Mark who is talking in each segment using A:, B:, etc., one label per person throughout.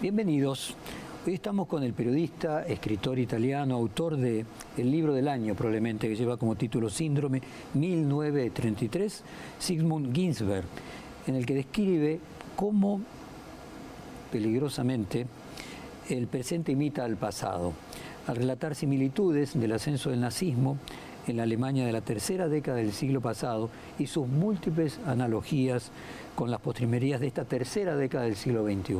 A: Bienvenidos. Hoy estamos con el periodista, escritor italiano, autor de el libro del año probablemente, que lleva como título Síndrome 1933, Sigmund Ginsberg, en el que describe cómo peligrosamente el presente imita al pasado, al relatar similitudes del ascenso del nazismo en la Alemania de la tercera década del siglo pasado y sus múltiples analogías con las postrimerías de esta tercera década del siglo XXI.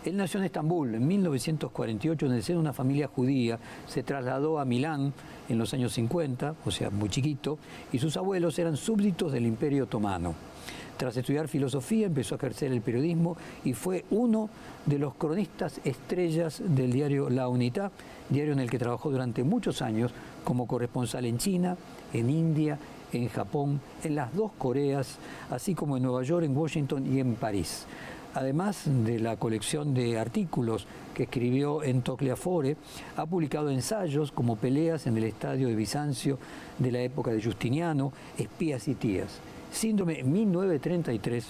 A: Él nació en Estambul en 1948 en el seno de una familia judía, se trasladó a Milán en los años 50, o sea, muy chiquito, y sus abuelos eran súbditos del Imperio Otomano. Tras estudiar filosofía, empezó a ejercer el periodismo y fue uno de los cronistas estrellas del diario La Unità, diario en el que trabajó durante muchos años como corresponsal en China, en India, en Japón, en las dos Coreas, así como en Nueva York, en Washington y en París. Además de la colección de artículos que escribió en Tocleafore, ha publicado ensayos como Peleas en el Estadio de Bizancio de la época de Justiniano, Espías y Tías. Síndrome 1933,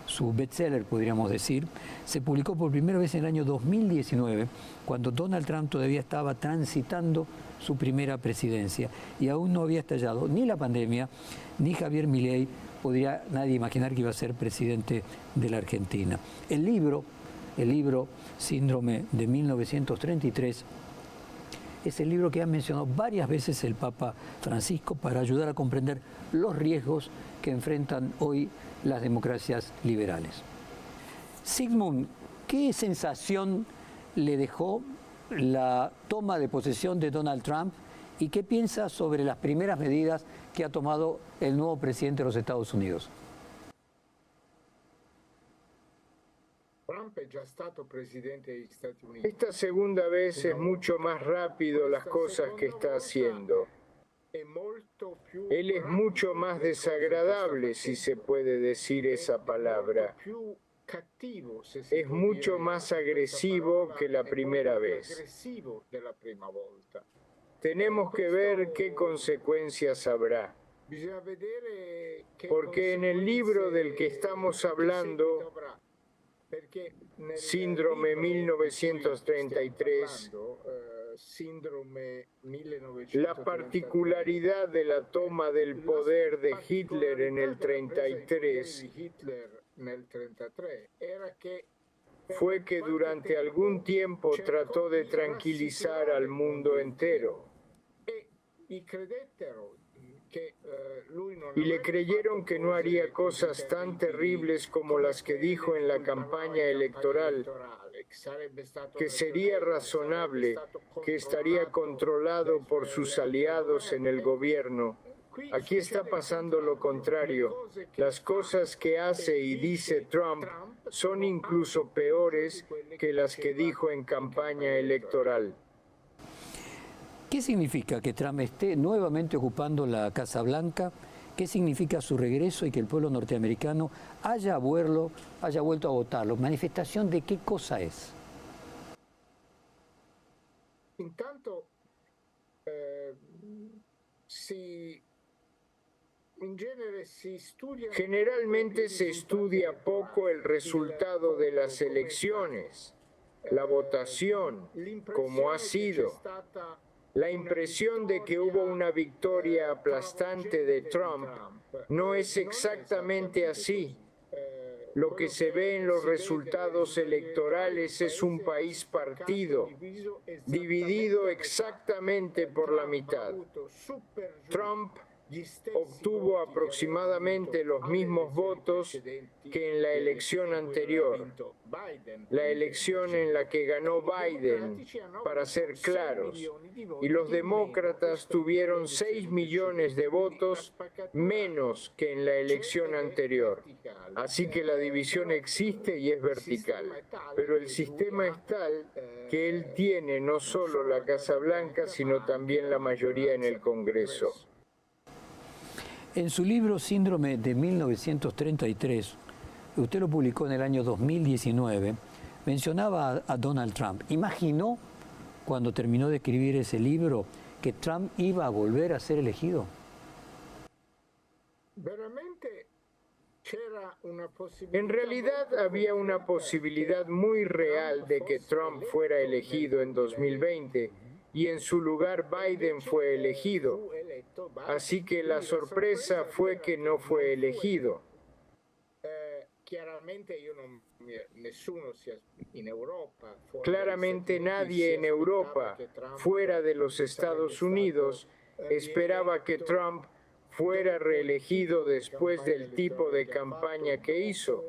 A: su bestseller podríamos decir, se publicó por primera vez en el año 2019, cuando Donald Trump todavía estaba transitando su primera presidencia y aún no había estallado ni la pandemia, ni Javier Milei podría nadie imaginar que iba a ser presidente de la Argentina. El libro Síndrome de 1933, es el libro que ha mencionado varias veces el Papa Francisco para ayudar a comprender los riesgos que enfrentan hoy las democracias liberales. Sigmund, ¿qué sensación le dejó la toma de posesión de Donald Trump y qué piensa sobre las primeras medidas que ha tomado el nuevo presidente de los Estados Unidos?
B: Trump è già stato presidente degli Stati Uniti. Esta segunda vez es mucho más rápido las cosas que está haciendo. Él es mucho más desagradable, si se puede decir esa palabra. Es mucho más agresivo que la primera vez. Tenemos que ver qué consecuencias habrá. Porque en el libro del que estamos hablando, Síndrome 1933, la particularidad de la toma del poder de Hitler en el 33 fue que durante algún tiempo trató de tranquilizar al mundo entero. Y le creyeron que no haría cosas tan terribles como las que dijo en la campaña electoral, que sería razonable, que estaría controlado por sus aliados en el gobierno. Aquí está pasando lo contrario. Las cosas que hace y dice Trump son incluso peores que las que dijo en campaña electoral.
A: ¿Qué significa que Trump esté nuevamente ocupando la Casa Blanca? ¿Qué significa su regreso y que el pueblo norteamericano haya vuelto a votarlo? ¿Manifestación de qué cosa es?
B: Generalmente se estudia poco el resultado de las elecciones, la votación, como ha sido. La impresión de que hubo una victoria aplastante de Trump no es exactamente así. Lo que se ve en los resultados electorales es un país partido, dividido exactamente por la mitad. Trump obtuvo aproximadamente los mismos votos que en la elección anterior, la elección en la que ganó Biden, para ser claros, y los demócratas tuvieron 6 millones de votos menos que en la elección anterior. Así que la división existe y es vertical, pero el sistema es tal que él tiene no solo la Casa Blanca, sino también la mayoría en el Congreso.
A: En su libro Síndrome de 1933, usted lo publicó en el año 2019, mencionaba a Donald Trump. ¿Imaginó cuando terminó de escribir ese libro que Trump iba a volver a ser elegido?
B: En realidad había una posibilidad muy real de que Trump fuera elegido en 2020 y en su lugar Biden fue elegido. Así que la sorpresa fue que no fue elegido. Claramente nadie en Europa, fuera de los Estados Unidos, esperaba que Trump fuera reelegido después del tipo de campaña que hizo,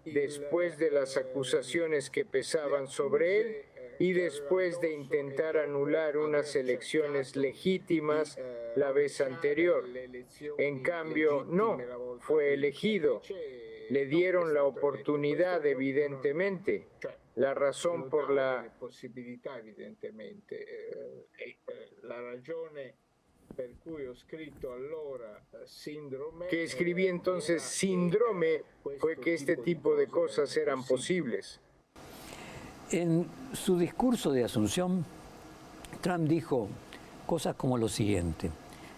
B: después de las acusaciones que pesaban sobre él y después de intentar anular unas elecciones legítimas la vez anterior. En cambio, no, fue elegido. Le dieron la oportunidad, evidentemente. La razón por la... que escribí entonces síndrome fue que este tipo de cosas eran posibles.
A: En su discurso de Asunción, Trump dijo cosas como lo siguiente: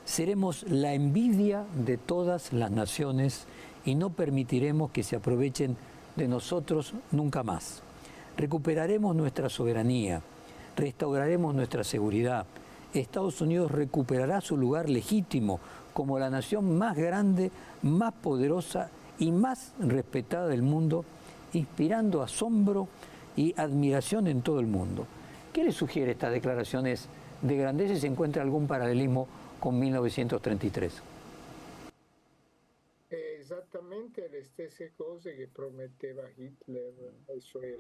A: seremos la envidia de todas las naciones y no permitiremos que se aprovechen de nosotros nunca más. Recuperaremos nuestra soberanía, restauraremos nuestra seguridad. Estados Unidos recuperará su lugar legítimo como la nación más grande, más poderosa y más respetada del mundo, inspirando asombro y admiración en todo el mundo. ¿Qué le sugiere estas declaraciones de grandeza y se encuentra algún paralelismo con 1933?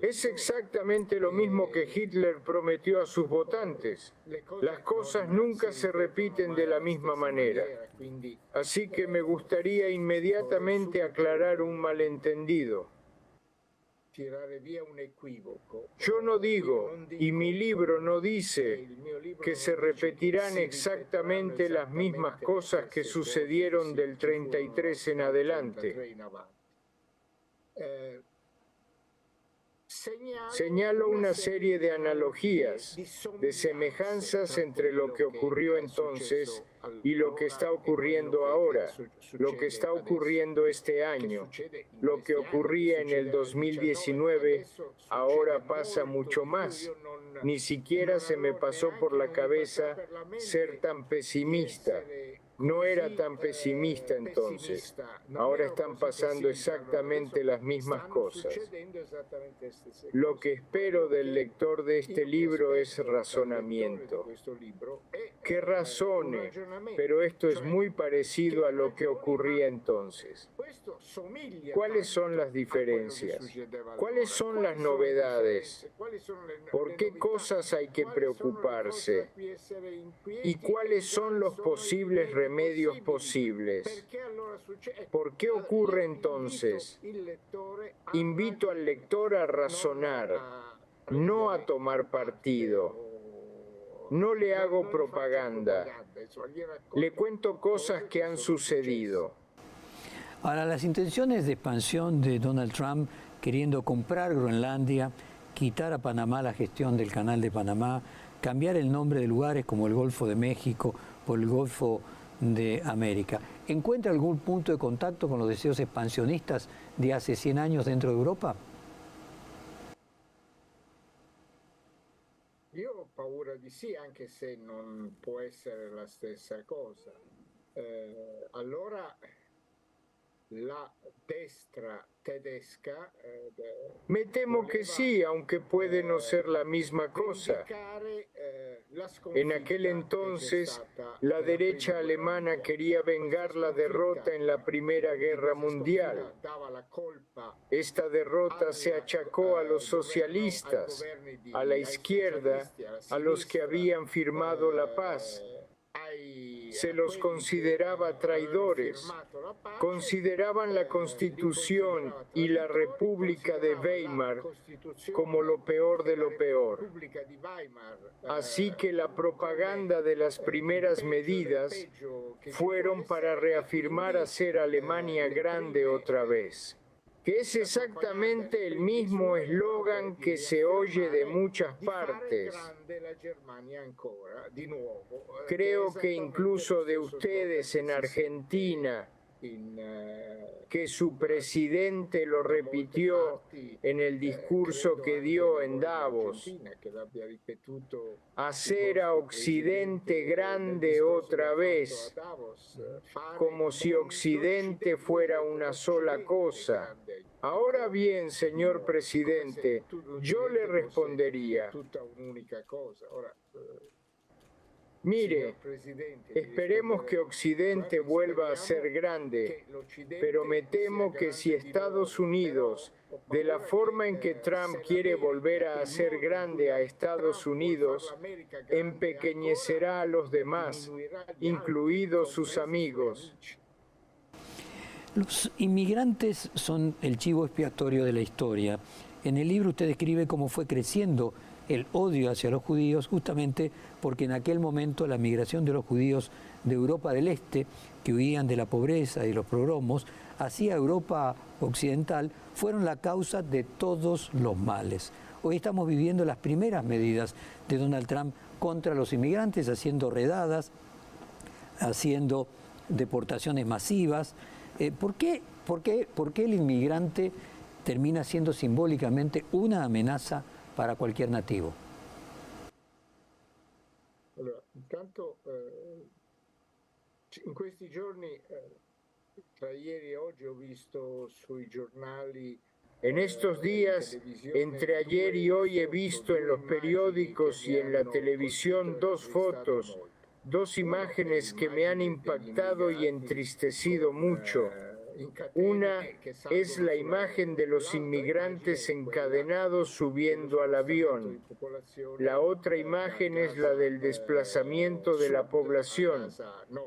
B: Es exactamente lo mismo que Hitler prometió a sus votantes. Las cosas nunca se repiten de la misma manera. Así que me gustaría inmediatamente aclarar un malentendido. Yo no digo, y mi libro no dice, que se repetirán exactamente las mismas cosas que sucedieron del 33 en adelante. Señalo una serie de analogías, de semejanzas entre lo que ocurrió entonces y lo que está ocurriendo ahora, lo que está ocurriendo este año, lo que ocurría en el 2019, ahora pasa mucho más. Ni siquiera se me pasó por la cabeza ser tan pesimista. No era tan pesimista entonces. Ahora están pasando exactamente las mismas cosas. Lo que espero del lector de este libro es razonamiento. Que razone, pero esto es muy parecido a lo que ocurría entonces. ¿Cuáles son las diferencias? ¿Cuáles son las novedades? ¿Por qué cosas hay que preocuparse? ¿Y cuáles son los posibles remedios posibles? ¿Por qué ocurre entonces? Invito al lector a razonar, no a tomar partido. No le hago propaganda. Le cuento cosas que han sucedido.
A: Ahora, las intenciones de expansión de Donald Trump, queriendo comprar Groenlandia, quitar a Panamá la gestión del Canal de Panamá, cambiar el nombre de lugares como el Golfo de México por el Golfo de América, ¿encuentra algún punto de contacto con los deseos expansionistas de hace 100 años dentro de Europa?
B: Io ho paura di sì, anche se non può essere la stessa cosa. Allora la destra tedesca... Me temo que sí, aunque puede no ser la misma cosa. En aquel entonces, la derecha alemana quería vengar la derrota en la Primera Guerra Mundial. Esta derrota se achacó a los socialistas, a la izquierda, a los que habían firmado la paz. Se los consideraba traidores, consideraban la Constitución y la República de Weimar como lo peor de lo peor. Así que la propaganda de las primeras medidas fueron para reafirmar a ser Alemania grande otra vez, que es exactamente el mismo eslogan que se oye de muchas partes. Creo que incluso de ustedes en Argentina que su presidente lo repitió en el discurso que dio en Davos: hacer a Occidente grande otra vez, como si Occidente fuera una sola cosa. Ahora bien, señor presidente, yo le respondería: mire, esperemos que Occidente vuelva a ser grande, pero me temo que si Estados Unidos, de la forma en que Trump quiere volver a hacer grande a Estados Unidos, empequeñecerá a los demás, incluidos sus amigos.
A: Los inmigrantes son el chivo expiatorio de la historia. En el libro usted describe cómo fue creciendo el odio hacia los judíos, justamente porque en aquel momento la migración de los judíos de Europa del Este, que huían de la pobreza y los pogromos, hacia Europa occidental, fueron la causa de todos los males. Hoy estamos viviendo las primeras medidas de Donald Trump contra los inmigrantes, haciendo redadas, haciendo deportaciones masivas. ¿Por qué el inmigrante termina siendo simbólicamente una amenaza para cualquier nativo?
B: Allora, intanto in questi giorni, tra ieri e oggi, ho visto sui giornali. En estos días, entre ayer y hoy, he visto en los periódicos y en la televisión dos fotos, dos imágenes que me han impactado y entristecido mucho. Una es la imagen de los inmigrantes encadenados subiendo al avión. La otra imagen es la del desplazamiento de la población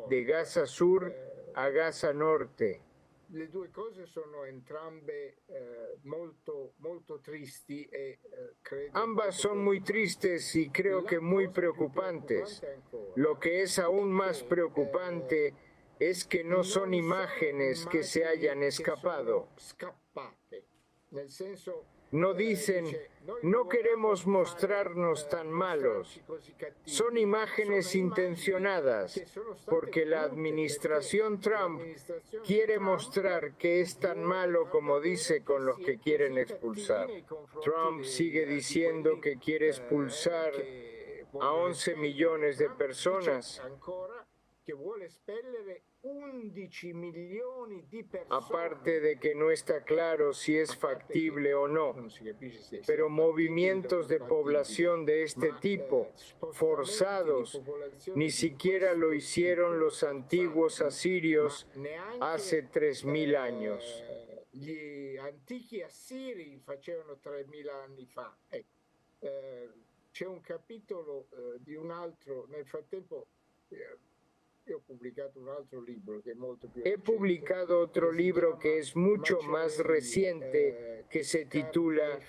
B: de Gaza Sur a Gaza Norte. Le due cose sono entrambe molto tristi e credo. Ambas son muy tristes y creo que muy preocupantes. Lo que es aún más preocupante es que no son imágenes que se hayan escapado. No dicen, no queremos mostrarnos tan malos. Son imágenes intencionadas, porque la administración Trump quiere mostrar que es tan malo como dice con los que quieren expulsar. Trump sigue diciendo que quiere expulsar a 11 millones de personas. Aparte de que no está claro si es factible o no, pero movimientos de población de este tipo, forzados, ni siquiera lo hicieron los antiguos asirios hace 3000 años. Gli antichi assiri facevano 3000 anni fa. C'è un capitolo di un altro, nel frattempo. He publicado otro libro que es mucho más reciente, que se titula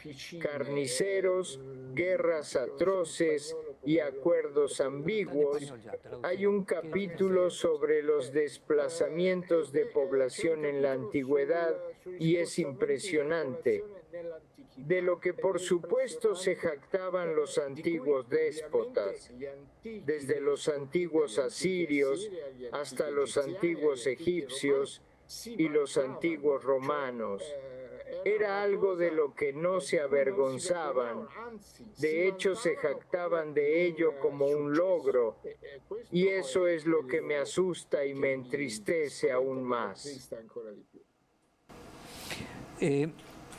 B: Carniceros, Guerras Atroces y Acuerdos Ambiguos. Hay un capítulo sobre los desplazamientos de población en la antigüedad y es impresionante. De lo que por supuesto se jactaban los antiguos déspotas, desde los antiguos asirios hasta los antiguos egipcios y los antiguos romanos. Era algo de lo que no se avergonzaban, de hecho se jactaban de ello como un logro, y eso es lo que me asusta y me entristece aún más.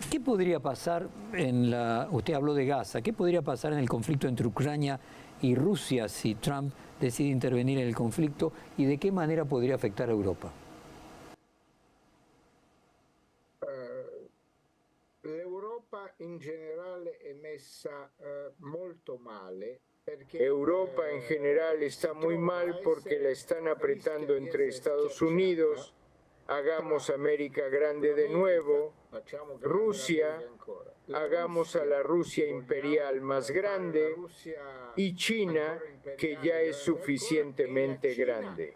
A: ¿Qué podría pasar usted habló de Gaza, qué podría pasar en el conflicto entre Ucrania y Rusia si Trump decide intervenir en el conflicto y de qué manera podría afectar a Europa?
B: L'Europa in generale è messa molto male. Europa en general está muy mal porque la están apretando entre Estados Unidos, hagamos América grande de nuevo, Rusia, hagamos a la Rusia imperial más grande, y China, que ya es suficientemente grande.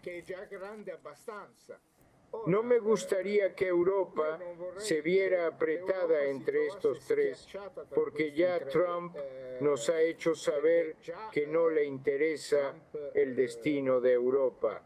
B: No me gustaría que Europa se viera apretada entre estos tres, porque ya Trump nos ha hecho saber que no le interesa el destino de Europa.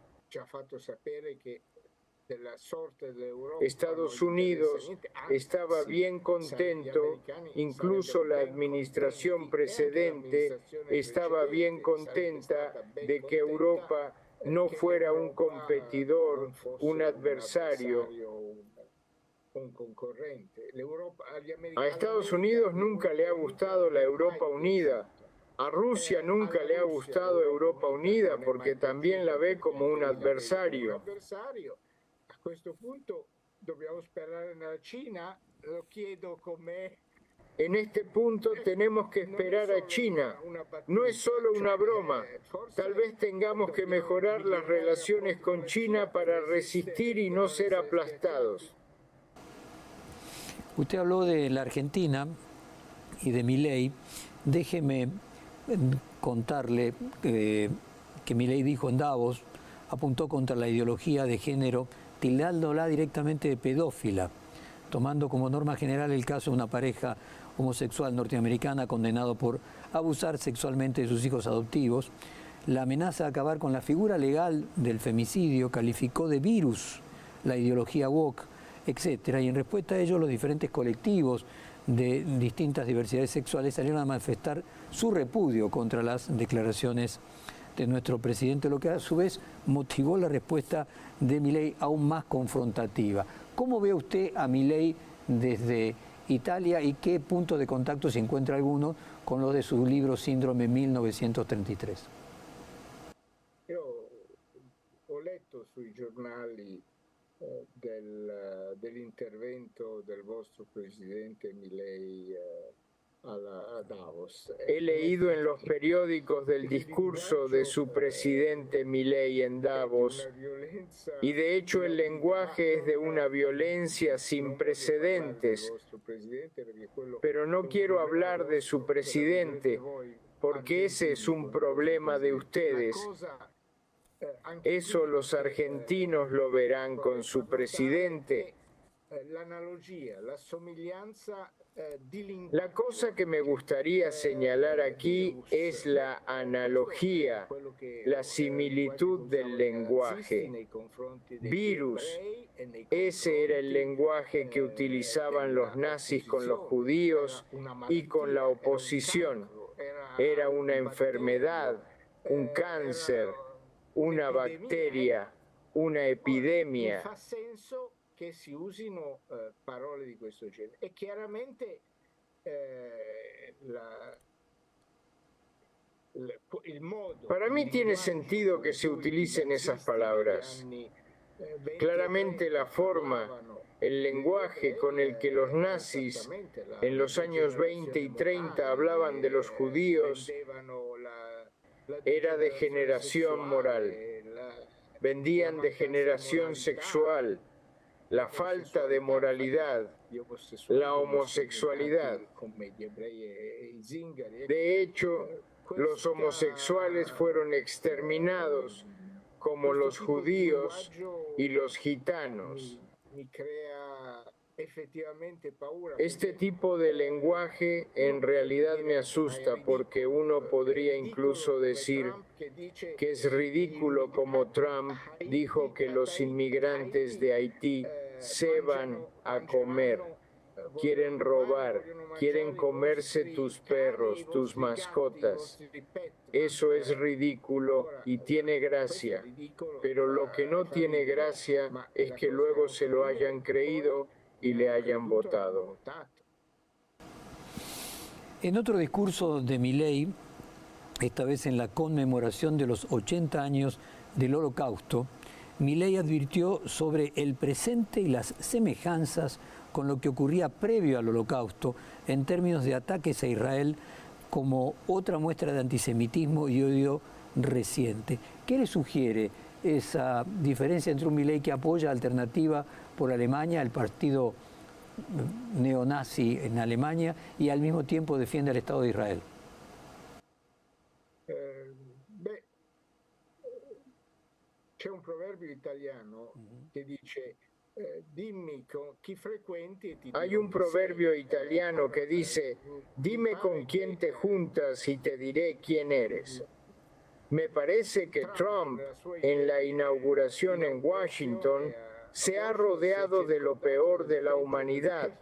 B: Estados Unidos estaba bien contento, incluso la administración precedente estaba bien contenta de que Europa no fuera un competidor, un adversario. A Estados Unidos nunca le ha gustado la Europa unida. A Rusia nunca le ha gustado Europa unida porque también la ve como un adversario.
C: A questo punto dobbiamo sperare nella Cina, lo chiedo come.
B: En este punto tenemos que esperar a China. No es solo una broma. Tal vez tengamos que mejorar las relaciones con China para resistir y no ser aplastados.
A: Usted habló de la Argentina y de Milei. Déjeme contarle que Milei dijo en Davos, apuntó contra la ideología de género, tildándola directamente de pedófila, tomando como norma general el caso de una pareja homosexual norteamericana condenado por abusar sexualmente de sus hijos adoptivos. La amenaza de acabar con la figura legal del femicidio calificó de virus la ideología woke, etcétera, y en respuesta a ello los diferentes colectivos de distintas diversidades sexuales salieron a manifestar su repudio contra las declaraciones de nuestro presidente, lo que a su vez motivó la respuesta de Milei aún más confrontativa. ¿Cómo ve usted a Milei desde Italia y qué punto de contacto, si encuentra alguno, con los de su libro Síndrome 1933?
C: Io ho letto sui giornali dell'intervento del vostro presidente Milei a Davos.
B: He leído en los periódicos del discurso de su presidente Milei en Davos y de hecho el lenguaje es de una violencia sin precedentes, pero no quiero hablar de su presidente porque ese es un problema de ustedes. Eso los argentinos lo verán con su presidente. La cosa que me gustaría señalar aquí es la analogía, la similitud del lenguaje. Virus, ese era el lenguaje que utilizaban los nazis con los judíos y con la oposición. Era una enfermedad, un cáncer, una bacteria, una epidemia.
C: Fa senso che si usino parole di questo genere e chiaramente il modo.
B: Para mí tiene sentido que se utilicen esas palabras. Claramente la forma, el lenguaje con el que los nazis en los años 20 y 30 hablaban de los judíos era degeneración moral. Vendían degeneración sexual, la falta de moralidad, la homosexualidad. De hecho, los homosexuales fueron exterminados como los judíos y los gitanos. Este tipo de lenguaje en realidad me asusta porque uno podría incluso decir que es ridículo como Trump dijo que los inmigrantes de Haití se van a comer, quieren robar, quieren comerse tus perros, tus mascotas. Eso es ridículo y tiene gracia, pero lo que no tiene gracia es que luego se lo hayan creído y le hayan votado.
A: En otro discurso de Milei, esta vez en la conmemoración de los 80 años del Holocausto, Milei advirtió sobre el presente y las semejanzas con lo que ocurría previo al Holocausto en términos de ataques a Israel como otra muestra de antisemitismo y odio reciente. ¿Qué le sugiere esa diferencia entre un Milei que apoya Alternativa por Alemania, el partido neonazi en Alemania, y al mismo tiempo defiende al Estado de Israel?
C: C'è un proverbio italiano che dice dimmi con chi frequenti e ti dirò.
B: Hay un proverbio italiano que dice, dime con quién te juntas y te diré quién eres. Me parece que Trump, en la inauguración en Washington, se ha rodeado de lo peor de la humanidad,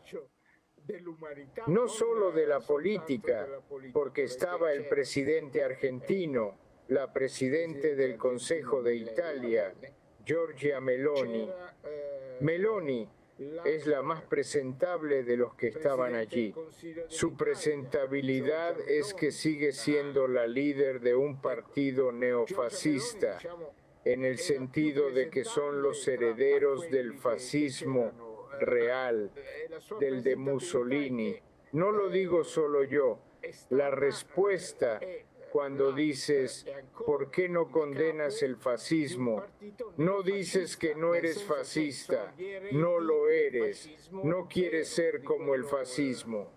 B: no solo de la política, porque estaba el presidente argentino, la presidente del Consejo de Italia, Giorgia Meloni. Meloni es la más presentable de los que estaban allí. Su presentabilidad es que sigue siendo la líder de un partido neofascista, en el sentido de que son los herederos del fascismo real, del de Mussolini. No lo digo solo yo. La respuesta cuando dices, ¿por qué no condenas el fascismo? No dices que no eres fascista, no lo eres, no quieres ser como el fascismo.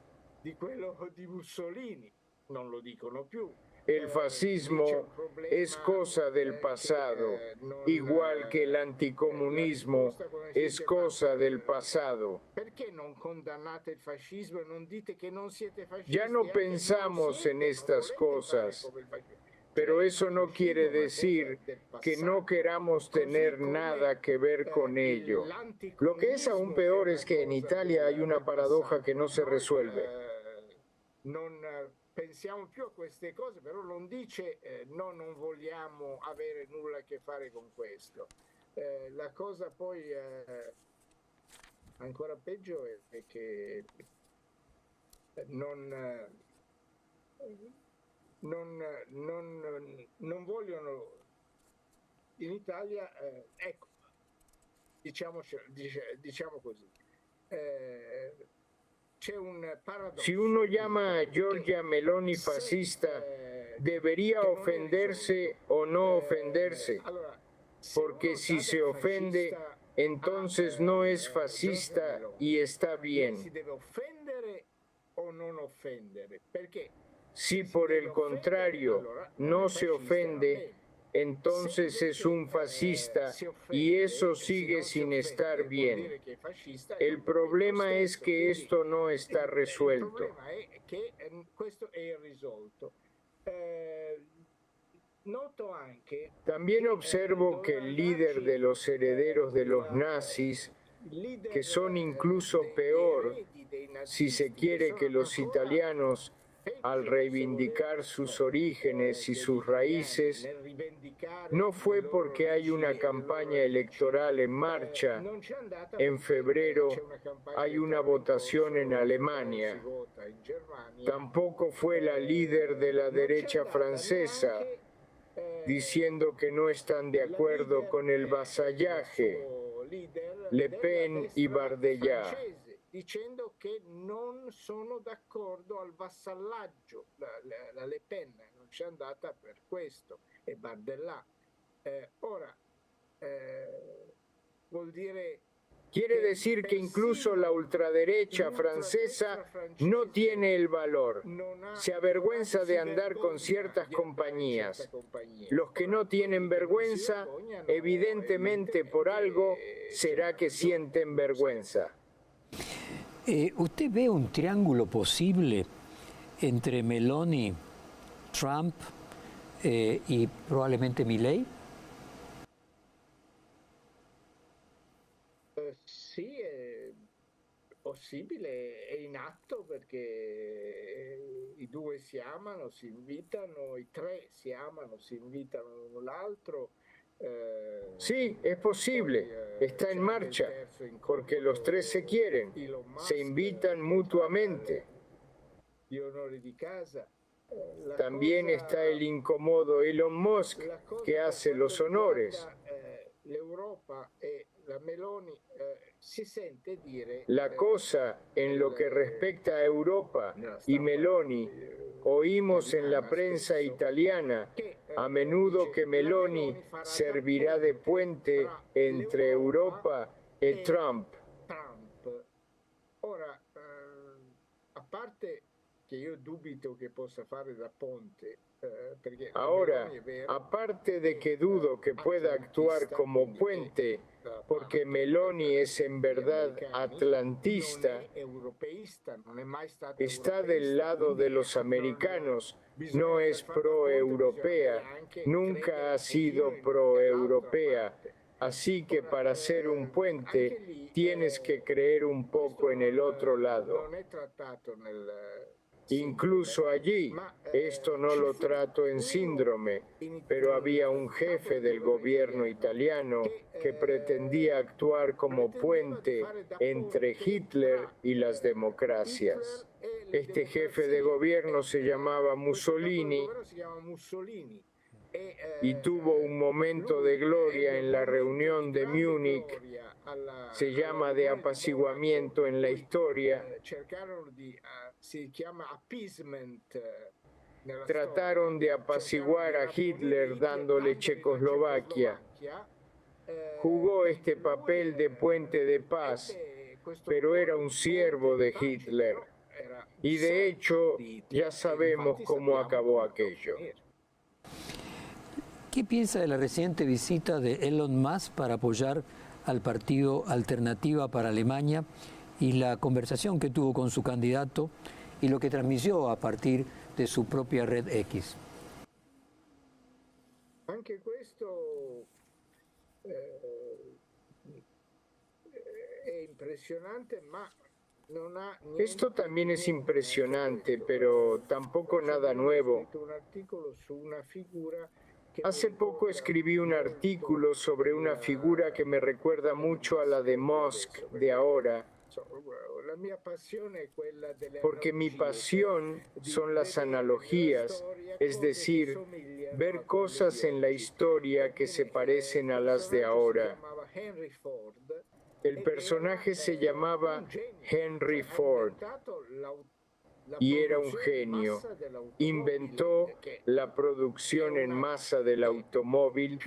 B: El fascismo es cosa del pasado, igual que el anticomunismo es cosa del pasado. Ya no pensamos en estas cosas, pero eso no quiere decir que no queramos tener nada que ver con ello. Lo que es aún peor es que en Italia hay una paradoja que no se resuelve.
C: Pensiamo più a queste cose, però non dice no, non vogliamo avere nulla a che fare con questo. La cosa poi ancora peggio è che non vogliono in Italia, ecco, diciamo così.
B: Si uno llama a Giorgia Meloni fascista, ¿debería ofenderse o no ofenderse? Porque si se ofende, entonces no es fascista y está bien. Si por el contrario no se ofende, entonces es un fascista y eso sigue sin estar bien. El problema es que esto no está resuelto. También observo que el líder de los herederos de los nazis, que son incluso peor, si se quiere, que los italianos, al reivindicar sus orígenes y sus raíces, no fue porque hay una campaña electoral en marcha. En febrero hay una votación en Alemania. Tampoco fue la líder de la derecha francesa, diciendo que no están de acuerdo con el vasallaje, Le Pen y Bardella.
C: Dicendo che non sono d'accordo al vassallaggio. La Le Pen non c'è andata per questo, e Bardella. Ora, vuol dire...
B: Quiere decir que incluso la ultraderecha francesa no tiene el valor. Se avergüenza de andar con ciertas compañías. Los que no tienen vergüenza, evidentemente por algo, será que sienten vergüenza.
A: ¿Usted ve un triángulo posible entre Meloni, Trump y probablemente Milei?
C: Sì, è possibile, è in atto perché i due si amano, si invitano, i tre si amano, si invitano l'uno l'altro.
B: Sí, es posible, está en marcha, porque los tres se quieren, se invitan mutuamente. También está el incómodo Elon Musk, que hace los honores. La cosa en lo que respecta a Europa y Meloni, oímos en la prensa italiana a menudo que Meloni servirá de puente entre Europa y Trump.
C: Ora, a parte che io dubito che possa fare da ponte,
B: Ahora, aparte de que dudo que pueda actuar como puente, porque Meloni es en verdad atlantista, está del lado de los americanos, no es pro-europea, nunca ha sido pro-europea. Así que para ser un puente tienes que creer un poco en el otro lado. Incluso allí, esto no lo trato en síndrome, pero había un jefe del gobierno italiano que pretendía actuar como puente entre Hitler y las democracias. Este jefe de gobierno se llamaba Mussolini y tuvo un momento de gloria en la reunión de Múnich. Se llama de apaciguamiento en la historia. Trataron de apaciguar a Hitler dándole Checoslovaquia. Jugó este papel de puente de paz, pero era un siervo de Hitler. Y de hecho, ya sabemos cómo acabó aquello.
A: ¿Qué piensa de la reciente visita de Elon Musk para apoyar al partido Alternativa para Alemania y la conversación que tuvo con su candidato y lo que transmitió a partir de su propia red X?
C: Anche questo è impressionante, ma non ha niente.
B: Esto también es impresionante, pero tampoco nada nuevo.
C: Un artículo su una figura.
B: Hace poco escribí un artículo sobre una figura que me recuerda mucho a la de Musk de ahora, porque mi pasión son las analogías, es decir, ver cosas en la historia que se parecen a las de ahora. El personaje se llamaba Henry Ford y era un genio. Inventó la producción en masa del automóvil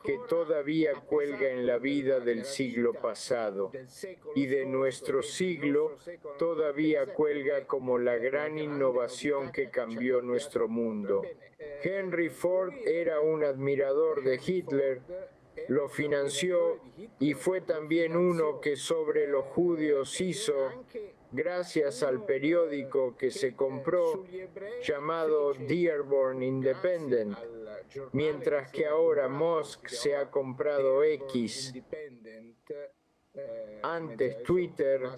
B: que todavía cuelga en la vida del siglo pasado y de nuestro siglo todavía cuelga como la gran innovación que cambió nuestro mundo. Henry Ford era un admirador de Hitler, lo financió y fue también uno que sobre los judíos hizo, gracias al periódico que se compró llamado Dearborn Independent, mientras que ahora Musk se ha comprado X. Antes Twitter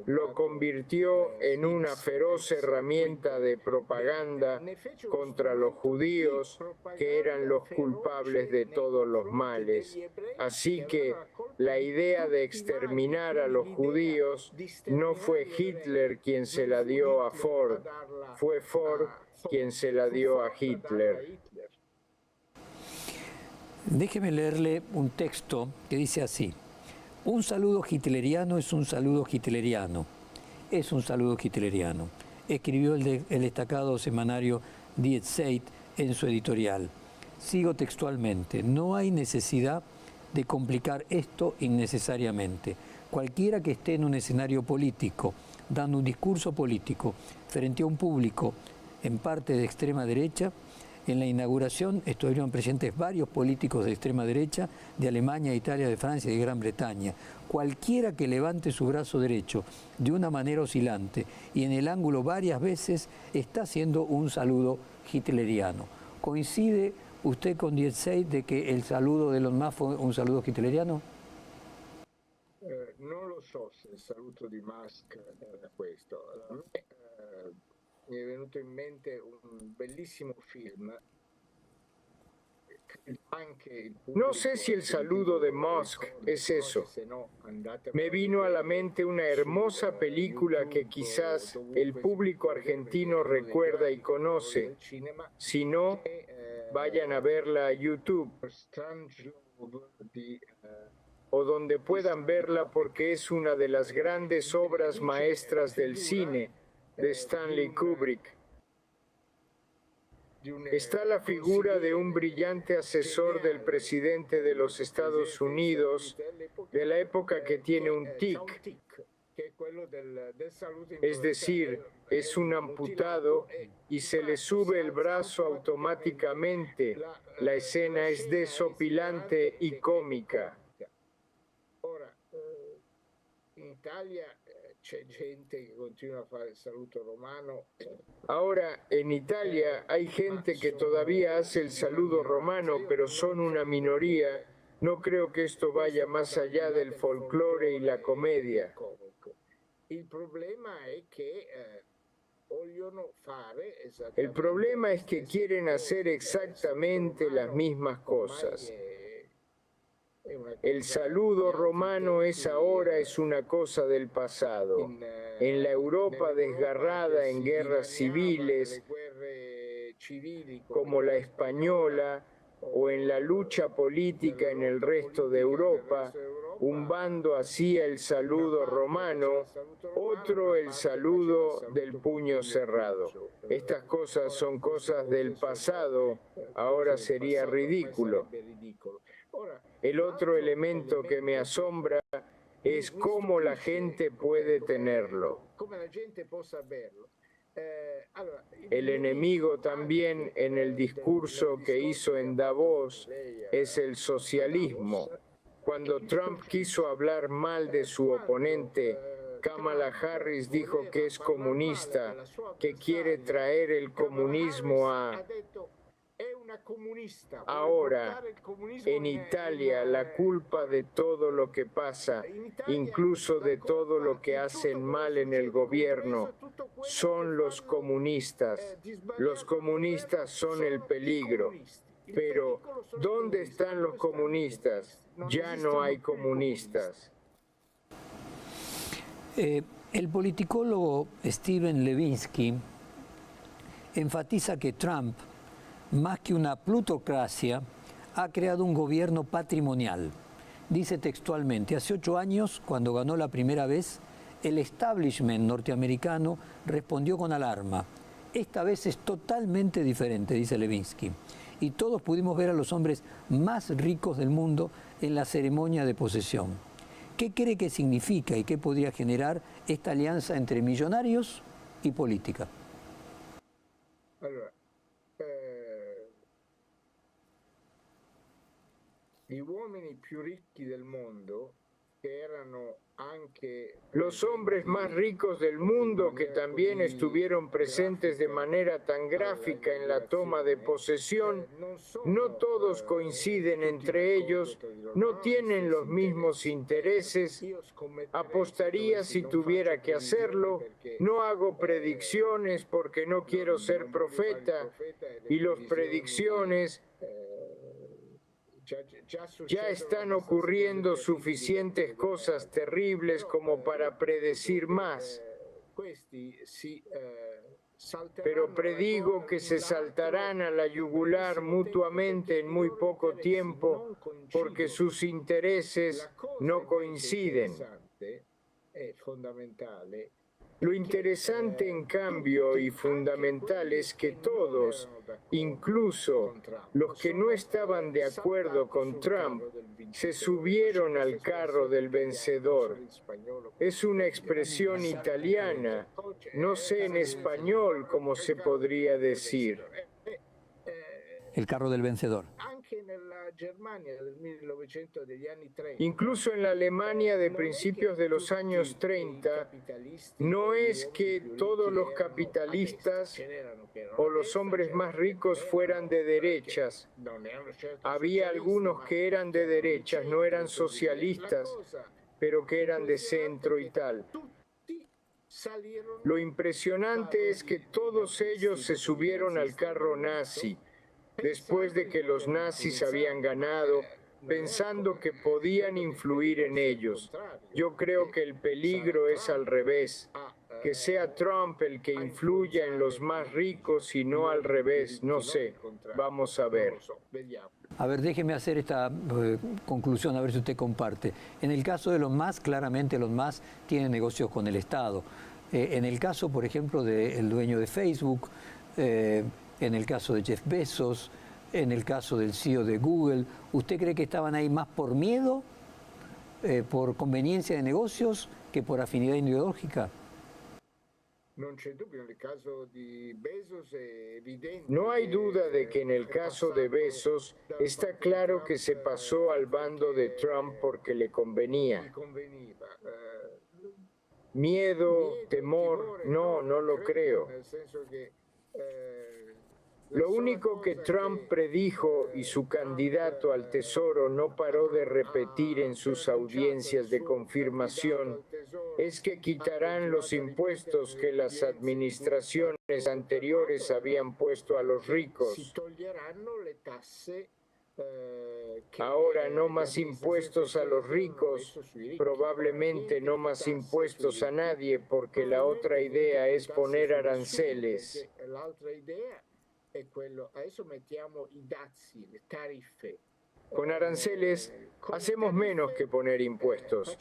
B: lo convirtió en una feroz herramienta de propaganda contra los judíos, que eran los culpables de todos los males. Así que la idea de exterminar a los judíos no fue Hitler quien se la dio a Ford, fue Ford quien se la dio a Hitler.
A: Déjeme leerle un texto que dice así: un saludo hitleriano es un saludo hitleriano, es un saludo hitleriano, escribió el destacado semanario Die Zeit en su editorial. Sigo textualmente: no hay necesidad de complicar esto innecesariamente. Cualquiera que esté en un escenario político, dando un discurso político frente a un público en parte de extrema derecha. En la inauguración estuvieron presentes varios políticos de extrema derecha de Alemania, Italia, de Francia y de Gran Bretaña. Cualquiera que levante su brazo derecho de una manera oscilante y en el ángulo varias veces está haciendo un saludo hitleriano. ¿Coincide usted con Die Zeit de que el saludo de Elon Musk fue un saludo hitleriano?
C: Non lo so se il saluto di Musk era questo. Mi è venuto in mente un bellissimo film.
B: No sé si el saludo de Musk es eso. Me vino a la mente una hermosa película que quizás el público argentino recuerda y conoce. Si no, vayan a verla a YouTube o donde puedan verla, porque es una de las grandes obras maestras del cine de Stanley Kubrick. Está la figura de un brillante asesor del presidente de los Estados Unidos de la época que tiene un tic, es decir, es un amputado y se le sube el brazo automáticamente. La escena es desopilante y cómica. Ahora, en Italia hay gente que todavía hace el saludo romano, pero son una minoría No creo que esto vaya más allá del folclore y la comedia.
C: El problema es que
B: El problema es que quieren hacer exactamente las mismas cosas. El saludo romano es una cosa del pasado. En la Europa desgarrada en guerras civiles, como la española, o en la lucha política en el resto de Europa, un bando hacía el saludo romano, otro el saludo del puño cerrado. Estas cosas son cosas del pasado, ahora sería ridículo. El otro elemento que me asombra es cómo la gente puede tenerlo. El enemigo también en el discurso que hizo en Davos es el socialismo. Cuando Trump quiso hablar mal de su oponente, Kamala Harris dijo que es comunista, que quiere traer el comunismo a... Ahora, en Italia, la culpa de todo lo que pasa, incluso de todo lo que hacen mal en el gobierno, son los comunistas. Los comunistas son el peligro. Pero, ¿dónde están los comunistas? Ya no hay comunistas.
A: El politicólogo Steven Levinsky enfatiza que Trump, más que una plutocracia, ha creado un gobierno patrimonial. Dice textualmente, hace 8 años, cuando ganó la primera vez, el establishment norteamericano respondió con alarma. Esta vez es totalmente diferente, dice Levinsky. Y todos pudimos ver a los hombres más ricos del mundo en la ceremonia de posesión. ¿Qué cree que significa y qué podría generar esta alianza entre millonarios y política?
B: Los hombres más ricos del mundo que también estuvieron presentes de manera tan gráfica en la toma de posesión, no todos coinciden entre ellos, no tienen los mismos intereses. Apostaría si tuviera que hacerlo, no hago predicciones porque no quiero ser profeta, y las predicciones ya están ocurriendo suficientes cosas terribles como para predecir más. Pero predigo que se saltarán a la yugular mutuamente en muy poco tiempo porque sus intereses no coinciden. Lo interesante, en cambio, y fundamental es que todos, incluso los que no estaban de acuerdo con Trump, se subieron al carro del vencedor. Es una expresión italiana, no sé en español cómo se podría decir.
A: El carro del vencedor.
B: Incluso en la Alemania de principios de los años 30, no es que todos los capitalistas o los hombres más ricos fueran de derechas. Había algunos que eran de derechas, no eran socialistas, pero que eran de centro y tal. Lo impresionante es que todos ellos se subieron al carro nazi, después de que los nazis habían ganado, pensando que podían influir en ellos. Yo creo que el peligro es al revés, que sea Trump el que influya en los más ricos y no al revés, no sé, vamos a ver.
A: A ver, déjeme hacer esta conclusión, a ver si usted comparte. En el caso de los más, claramente los más tienen negocios con el Estado. En el caso, por ejemplo, del dueño de Facebook, en el caso de Jeff Bezos, en el caso del CEO de Google, ¿usted cree que estaban ahí más por miedo, por conveniencia de negocios, que por afinidad ideológica?
B: No hay duda de que en el caso de Bezos está claro que se pasó al bando de Trump porque le convenía. Miedo, temor, no lo creo. Lo único que Trump predijo y su candidato al Tesoro no paró de repetir en sus audiencias de confirmación es que quitarán los impuestos que las administraciones anteriores habían puesto a los ricos. Ahora no más impuestos a los ricos, probablemente no más impuestos a nadie, porque la otra idea es poner aranceles. Con aranceles hacemos menos que poner impuestos.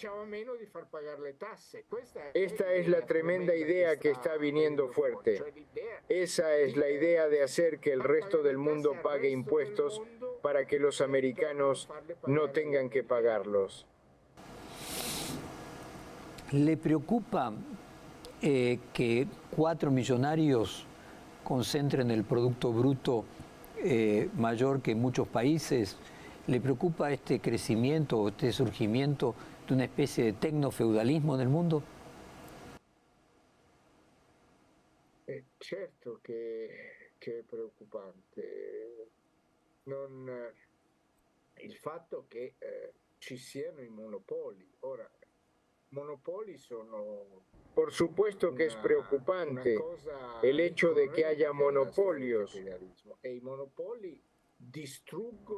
B: Esta es la tremenda idea que está viniendo fuerte. Esa es la idea de hacer que el resto del mundo pague impuestos para que los americanos no tengan que pagarlos.
A: ¿Le preocupa que 4 millonarios concentren el Producto Bruto mayor que en muchos países? ¿Le preocupa este crecimiento o este surgimiento de una especie de tecnofeudalismo en el mundo?
C: Certo che è preoccupante. Il fatto che ci siano i monopoli. Ora, monopoli sono...
B: Por supuesto que es preocupante el hecho de que haya monopolios.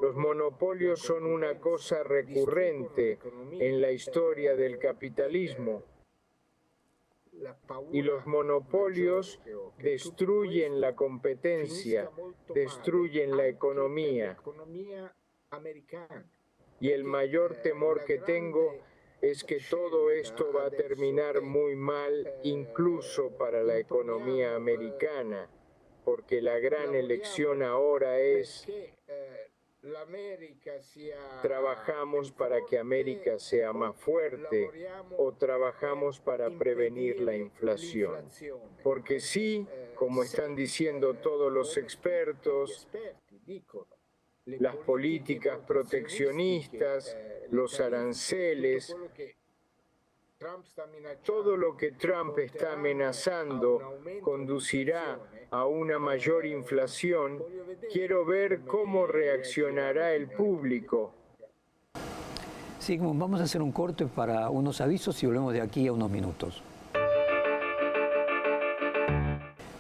B: Los monopolios son una cosa recurrente en la historia del capitalismo. Y los monopolios destruyen la competencia, destruyen la economía. Y el mayor temor que tengo es que todo esto va a terminar muy mal, incluso para la economía americana, porque la gran elección ahora es: ¿trabajamos para que América sea más fuerte o trabajamos para prevenir la inflación? Porque sí, como están diciendo todos los expertos, las políticas proteccionistas, los aranceles, todo lo que Trump está amenazando conducirá a una mayor inflación. Quiero ver cómo reaccionará el público.
A: Sigmund, vamos a hacer un corte para unos avisos y volvemos de aquí a unos minutos.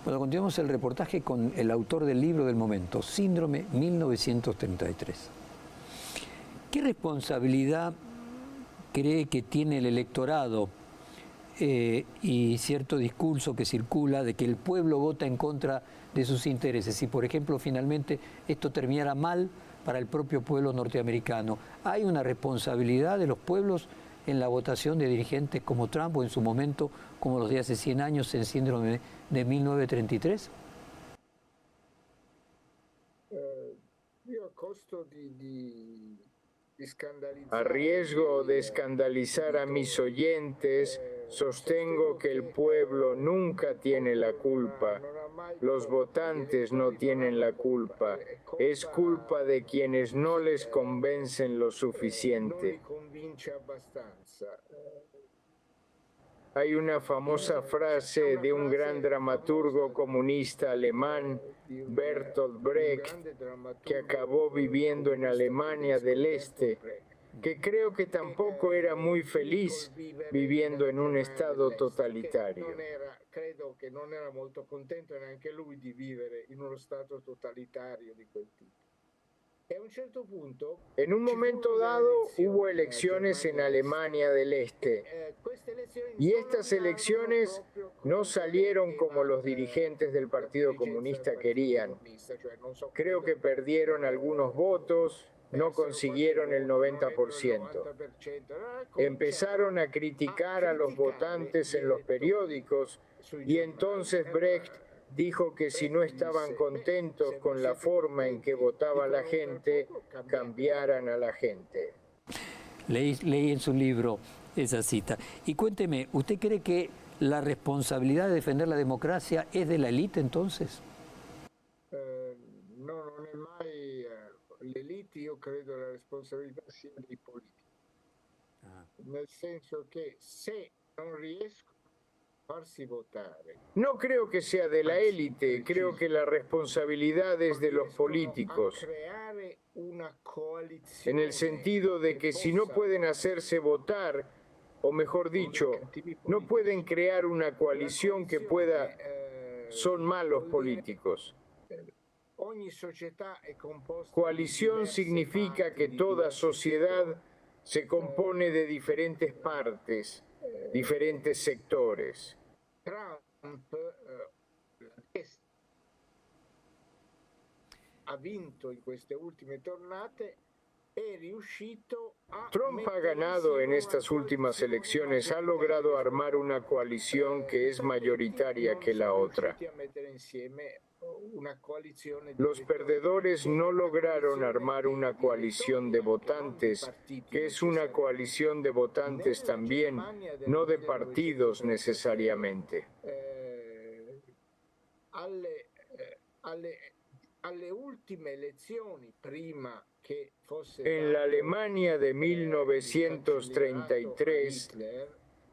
A: Bueno, continuamos el reportaje con el autor del libro del momento, Síndrome 1933. ¿Qué responsabilidad cree que tiene el electorado y cierto discurso que circula de que el pueblo vota en contra de sus intereses? Si, por ejemplo, finalmente esto terminara mal para el propio pueblo norteamericano, ¿hay una responsabilidad de los pueblos en la votación de dirigentes como Trump o en su momento como los de hace 100 años en Síndrome de 1933?
B: A riesgo de escandalizar a mis oyentes, sostengo que el pueblo nunca tiene la culpa. Los votantes no tienen la culpa. Es culpa de quienes no les convencen lo suficiente. Hay una famosa frase de un gran dramaturgo comunista alemán, Bertolt Brecht, que acabó viviendo en Alemania del Este, que creo que tampoco era muy feliz viviendo en un estado totalitario.
C: Credo che non era molto contento neanche lui di vivere in uno stato totalitario di quel tipo.
B: En un momento dado hubo elecciones en Alemania del Este y estas elecciones no salieron como los dirigentes del Partido Comunista querían. Creo que perdieron algunos votos, no consiguieron el 90%. Empezaron a criticar a los votantes en los periódicos y entonces Brecht dijo que si no estaban contentos con la forma en que votaba la gente, cambiaran a la gente.
A: Leí en su libro esa cita. Y cuénteme, ¿usted cree que la responsabilidad de defender la democracia es de la élite entonces?
C: No, non è mai l'elite, io credo la responsabilità sia dei politici. Nel senso che se non riescono farsi votare.
B: No creo que sea de la élite, creo que la responsabilidad es de los políticos, en el sentido de que si no pueden hacerse votar, o mejor dicho, no pueden crear una coalición que pueda, son malos políticos. Coalición significa que toda sociedad se compone de diferentes partes, diferentes sectores.
C: Trump ha vinto in queste ultime tornate.
B: Trump ha ganado en estas últimas elecciones, ha logrado armar una coalición que es mayoritaria que la otra. Los perdedores no lograron armar una coalición de votantes, que es una coalición de votantes también, no de partidos necesariamente.
C: Alle ultime elezioni, prima che fosse
B: en la Alemania de 1933,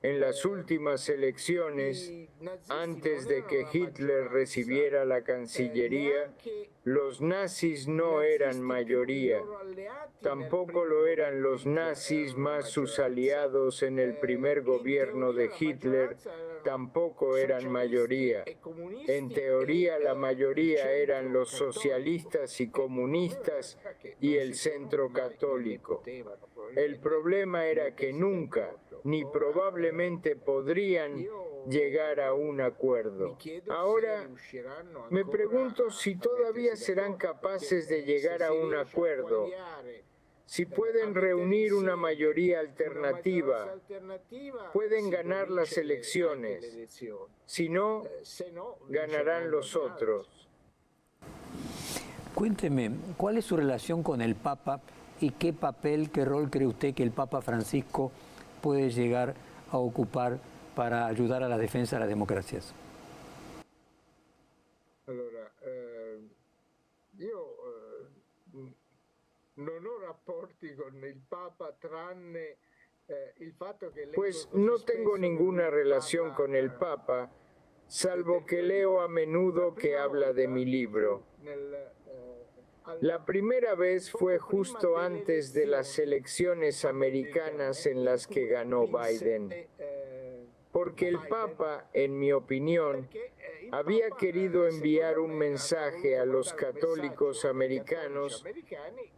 B: en las últimas elecciones, antes de que Hitler recibiera la Cancillería, los nazis no eran mayoría. Tampoco lo eran los nazis más sus aliados en el primer gobierno de Hitler, tampoco eran mayoría. En teoría la mayoría eran los socialistas y comunistas y el centro católico. El problema era que nunca, ni probablemente podrían llegar a un acuerdo. Ahora me pregunto si todavía serán capaces de llegar a un acuerdo, si pueden reunir una mayoría alternativa, pueden ganar las elecciones, si no, ganarán los otros.
A: Cuénteme, ¿cuál es su relación con el Papa y qué papel, qué rol cree usted que el Papa Francisco puede llegar a ocupar para ayudar a la defensa de las democracias?
C: Allora, io non ho rapporti con il Papa tranne il fatto che
B: Pues no tengo ninguna relación con el Papa, salvo que leo a menudo que habla de mi libro. La primera vez fue justo antes de las elecciones americanas en las que ganó Biden, porque el Papa, en mi opinión, había querido enviar un mensaje a los católicos americanos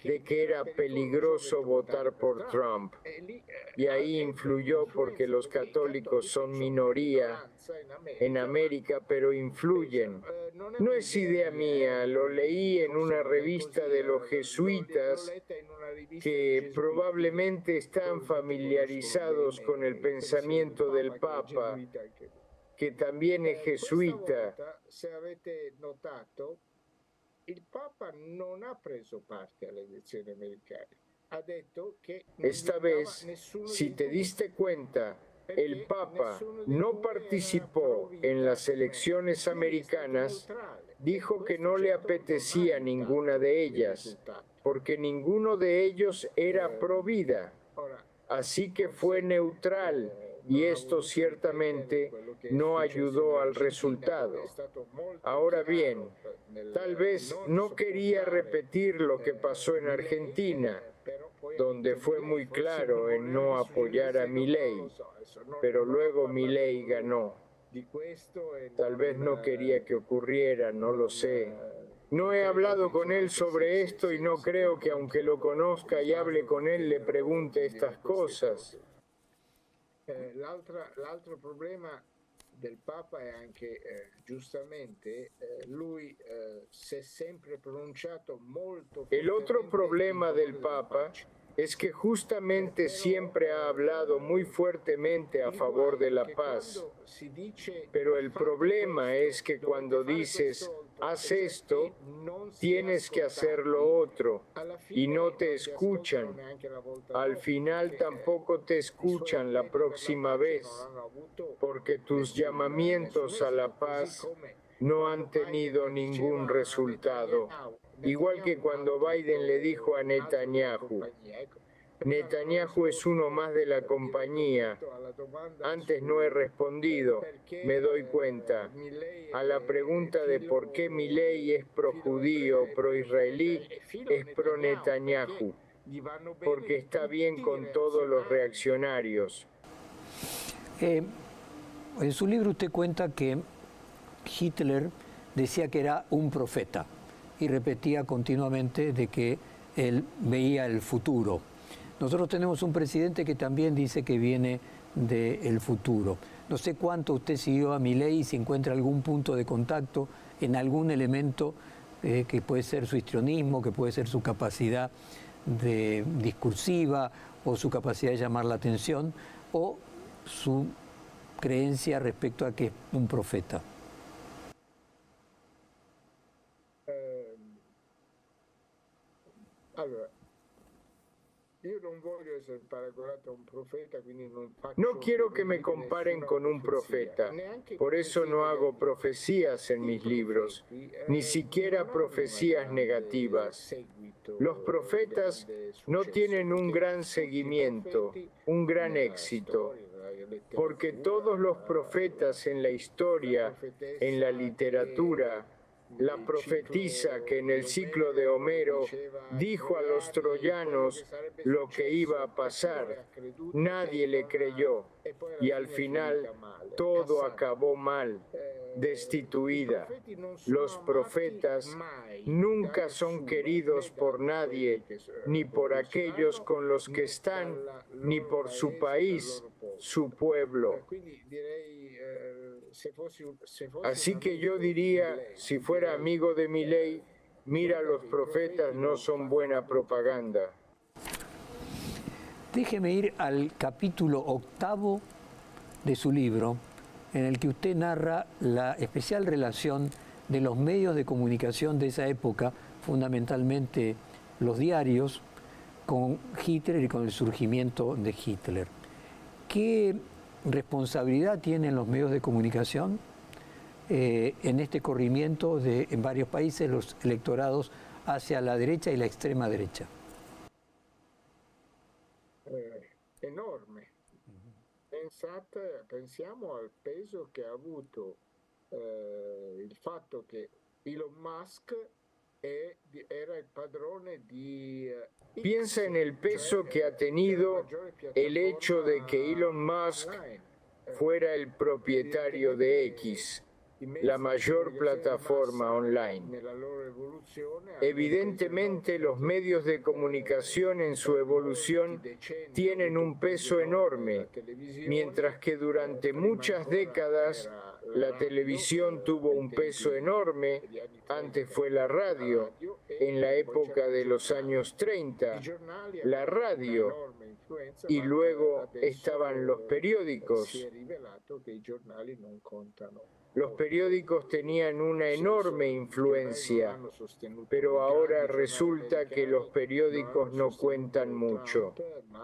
B: de que era peligroso votar por Trump. Y ahí influyó porque los católicos son minoría en América, pero influyen. No es idea mía, lo leí en una revista de los jesuitas que probablemente están familiarizados con el pensamiento del Papa, che también è jesuita.
C: Se avete notato, il Papa non ha preso parte alle elezioni americane. Ha detto che
B: esta vez, si te diste cuenta, el Papa no participó en las elecciones americanas, dijo que no le apetecía ninguna de ellas, porque ninguno de ellos era pro vida. Así que fue neutral. Y esto ciertamente no ayudó al resultado. Ahora bien, tal vez no quería repetir lo que pasó en Argentina, donde fue muy claro en no apoyar a Milei, pero luego Milei ganó. Tal vez no quería que ocurriera, no lo sé. No he hablado con él sobre esto y no creo que aunque lo conozca y hable con él le pregunte estas cosas.
C: L'altro problema del Papa è anche, giustamente, lui si è sempre pronunciato molto.
B: El otro problema del Papa es que justamente siempre ha hablado muy fuertemente a favor de la paz. Pero el problema es que cuando dices, haz esto, tienes que hacer lo otro, y no te escuchan. Al final tampoco te escuchan la próxima vez, porque tus llamamientos a la paz no han tenido ningún resultado. Igual que cuando Biden le dijo a Netanyahu, Netanyahu es uno más de la compañía. Antes no he respondido, me doy cuenta, a la pregunta de por qué Milei es pro-judío, pro-israelí, es pro-Netanyahu, porque está bien con todos los reaccionarios.
A: En su libro usted cuenta que Hitler decía que era un profeta y repetía continuamente de que él veía el futuro. Nosotros tenemos un presidente que también dice que viene del futuro. No sé cuánto usted siguió a Milei y si encuentra algún punto de contacto en algún elemento que puede ser su histrionismo, que puede ser su capacidad discursiva o su capacidad de llamar la atención o su creencia respecto a que es un profeta.
C: Allora, io non voglio essere paragonato a un profeta, quindi non faccio...
B: No quiero que me comparen con un profeta, por eso no hago profecías en mis libros, ni siquiera profecías negativas. Los profetas no tienen un gran seguimiento, un gran éxito, porque todos los profetas en la historia, en la literatura, la profetisa que en el ciclo de Homero dijo a los troyanos lo que iba a pasar, nadie le creyó y al final todo acabó mal, destituida. Los profetas nunca son queridos por nadie, ni por aquellos con los que están, ni por su país, su pueblo. Así que yo diría, si fuera amigo de Milei, mira, los profetas no son buena propaganda.
A: Déjeme ir al capítulo 8 de su libro, en el que usted narra la especial relación de los medios de comunicación de esa época, fundamentalmente los diarios, con Hitler y con el surgimiento de Hitler. ¿Qué responsabilidad tienen los medios de comunicación en este corrimiento en varios países los electorados hacia la derecha y la extrema derecha?
C: Enorme. Pensiamo al peso che ha avuto il fatto che Elon Musk era il padrone di...
B: Piensa en el peso que ha tenido el hecho de que Elon Musk fuera el propietario de X, la mayor plataforma online. Evidentemente, los medios de comunicación en su evolución tienen un peso enorme, mientras que durante muchas décadas la televisión tuvo un peso enorme, antes fue la radio, en la época de los años 30, la radio, y luego estaban los periódicos. Los periódicos tenían una enorme influencia, pero ahora resulta que los periódicos no cuentan mucho.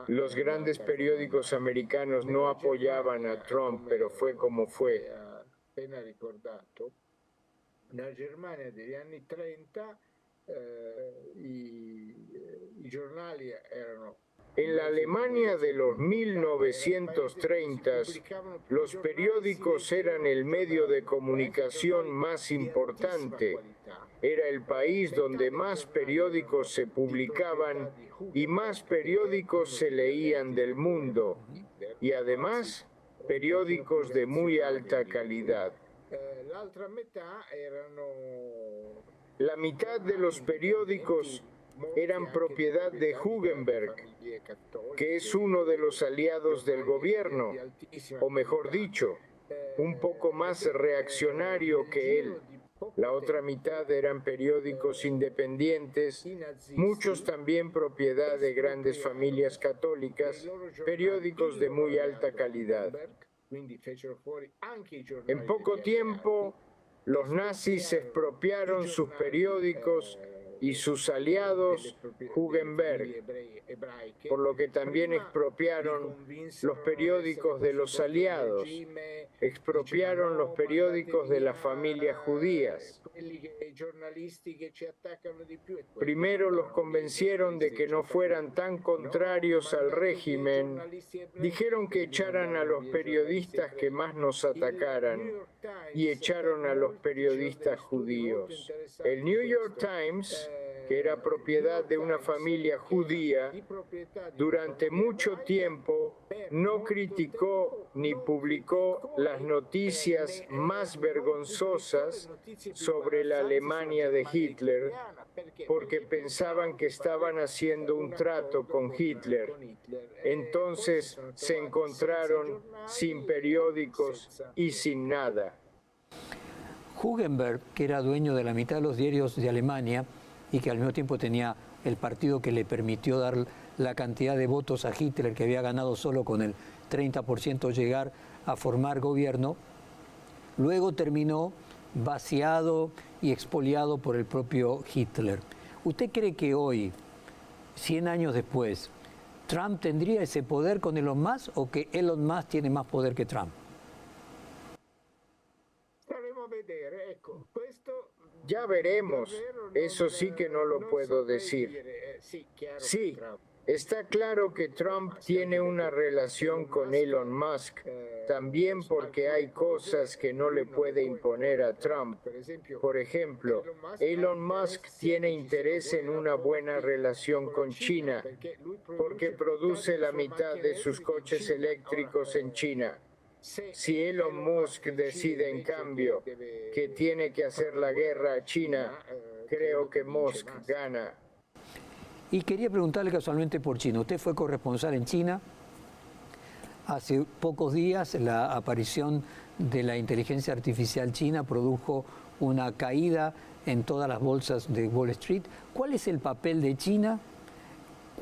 B: Los grandes periódicos americanos no apoyaban a Trump, pero fue como fue.
C: Appena ricordato, nella Germania degli anni 30 i giornali erano...
B: En la Alemania de los 1930, los periódicos eran el medio de comunicación más importante. Era el país donde más periódicos se publicaban y más periódicos se leían del mundo. Y además, periódicos de muy alta calidad. La mitad de los periódicos eran propiedad de Hugenberg, que es uno de los aliados del gobierno, o mejor dicho, un poco más reaccionario que él. La otra mitad eran periódicos independientes, muchos también propiedad de grandes familias católicas, periódicos de muy alta calidad. En poco tiempo, los nazis expropiaron sus periódicos y sus aliados Hugenberg, por lo que también expropiaron los periódicos de los aliados, expropiaron los periódicos de las familias judías. Primero los convencieron de que no fueran tan contrarios al régimen, dijeron que echaran a los periodistas que más nos atacaran y echaron a los periodistas judíos. El New York Times, que era propiedad de una familia judía, durante mucho tiempo no criticó ni publicó las noticias más vergonzosas sobre la Alemania de Hitler, porque pensaban que estaban haciendo un trato con Hitler. Entonces se encontraron sin periódicos y sin nada.
A: Hugenberg, que era dueño de la mitad de los diarios de Alemania y que al mismo tiempo tenía el partido que le permitió dar la cantidad de votos a Hitler, que había ganado solo con el 30% llegar a formar gobierno, luego terminó vaciado y expoliado por el propio Hitler. ¿Usted cree que hoy, 100 años después, Trump tendría ese poder con Elon Musk o que Elon Musk tiene más poder que Trump?
B: Ya veremos, eso sí que no lo puedo decir. Sí, está claro que Trump tiene una relación con Elon Musk, también porque hay cosas que no le puede imponer a Trump. Por ejemplo, Elon Musk tiene interés en una buena relación con China, porque produce la mitad de sus coches eléctricos en China. Si Elon Musk decide, en cambio, que tiene que hacer la guerra a China, creo que Musk gana.
A: Y quería preguntarle casualmente por China. Usted fue corresponsal en China. Hace pocos días la aparición de la inteligencia artificial china produjo una caída en todas las bolsas de Wall Street. ¿Cuál es el papel de China?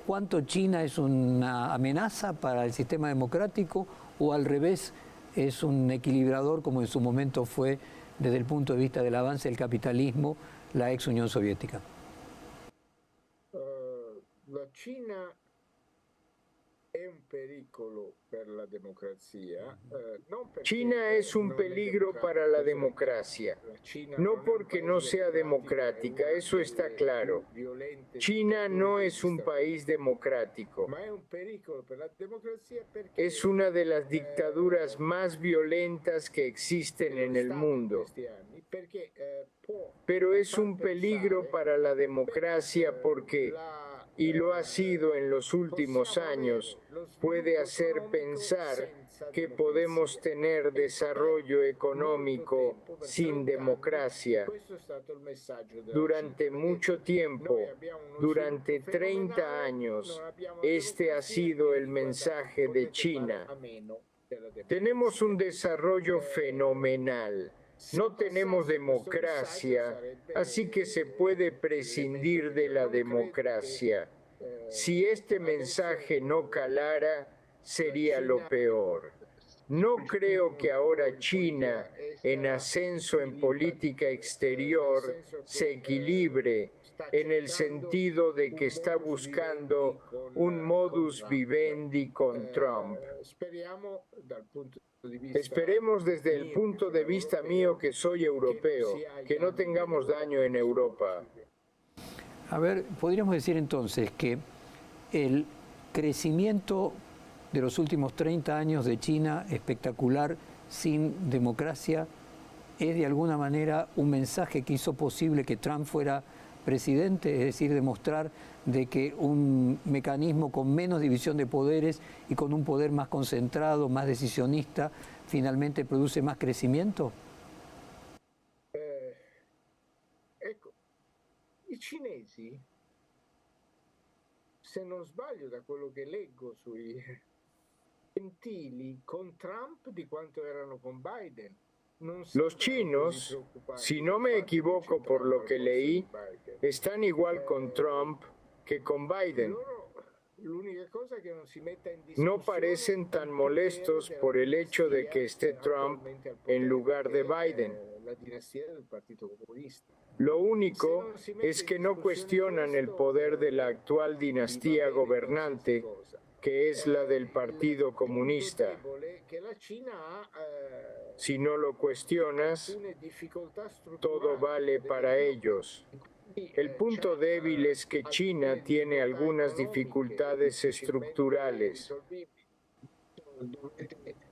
A: ¿Cuánto China es una amenaza para el sistema democrático o al revés es un equilibrador como en su momento fue desde el punto de vista del avance del capitalismo la ex Unión Soviética?
C: La Cina è un pericolo per la democrazia.
B: China es un peligro para la democracia, no porque no sea democrática, eso está claro. China no es un país democrático. Es una de las dictaduras más violentas que existen en el mundo. Pero es un peligro para la democracia porque, y lo ha sido en los últimos años, puede hacer pensar que podemos tener desarrollo económico sin democracia. Durante mucho tiempo, durante 30 años, este ha sido el mensaje de China. Tenemos un desarrollo fenomenal. No tenemos democracia, así que se puede prescindir de la democracia. Si este mensaje no calara, sería lo peor. No creo que ahora China, en ascenso en política exterior, se equilibre en el sentido de que está buscando un modus vivendi con Trump. Esperemos desde el punto de vista mío, que soy europeo, que no tengamos daño en Europa.
A: A ver, podríamos decir entonces que el crecimiento de los últimos 30 años de China, espectacular, sin democracia, es de alguna manera un mensaje que hizo posible que Trump fuera presidente, es decir, demostrar de que un mecanismo con menos división de poderes y con un poder más concentrado, más decisionista, finalmente produce más crecimiento?
C: I cinesi, se non sbaglio da quello che leggo sui gentili con Trump di quanto erano con Biden.
B: Los chinos, si no me equivoco por lo que leí, están igual con Trump que con Biden. No parecen tan molestos por el hecho de que esté Trump en lugar de Biden.
C: dinastía del Partido Comunista.
B: Lo único es que no cuestionan el poder de la actual dinastía gobernante, que es la del Partido Comunista. Si no lo cuestionas, todo vale para ellos. El punto débil es que China tiene algunas dificultades estructurales.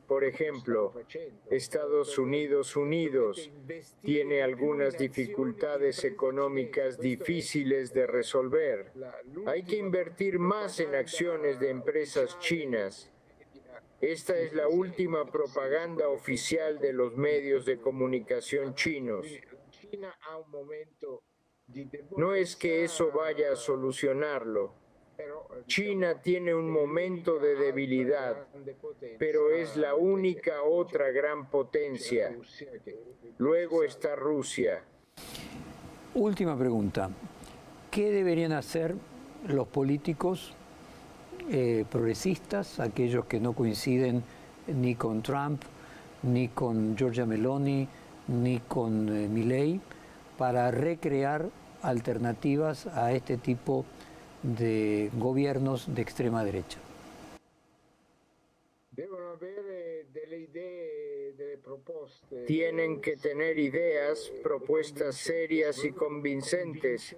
B: Por ejemplo, Estados Unidos tiene algunas dificultades económicas difíciles de resolver. Hay que invertir más en acciones de empresas chinas. Esta es la última propaganda oficial de los medios de comunicación chinos. No es que eso vaya a solucionarlo. China tiene un momento de debilidad, pero es la única otra gran potencia. Luego está Rusia.
A: Última pregunta. ¿Qué deberían hacer los políticos progresistas, aquellos que no coinciden ni con Trump, ni con Giorgia Meloni, ni con Milei, para recrear alternativas a este tipo de gobiernos de extrema derecha?
B: Tienen que tener ideas, propuestas serias y convincentes.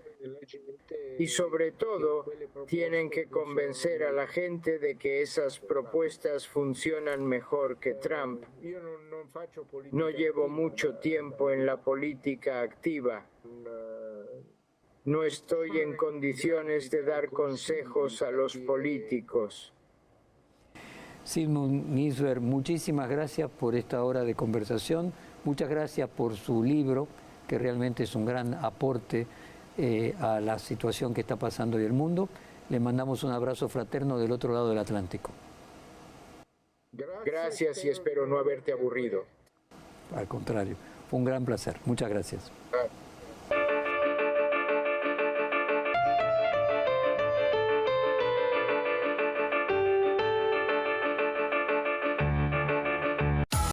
B: Y sobre todo, tienen que convencer a la gente de que esas propuestas funcionan mejor que Trump. No llevo mucho tiempo en la política activa. No estoy en condiciones de dar consejos a los políticos.
A: Zygmunt Gisler, muchísimas gracias por esta hora de conversación. Muchas gracias por su libro, que realmente es un gran aporte a la situación que está pasando hoy el mundo. Le mandamos un abrazo fraterno del otro lado del Atlántico.
B: Gracias y espero no haberte aburrido.
A: Al contrario, fue un gran placer. Muchas gracias.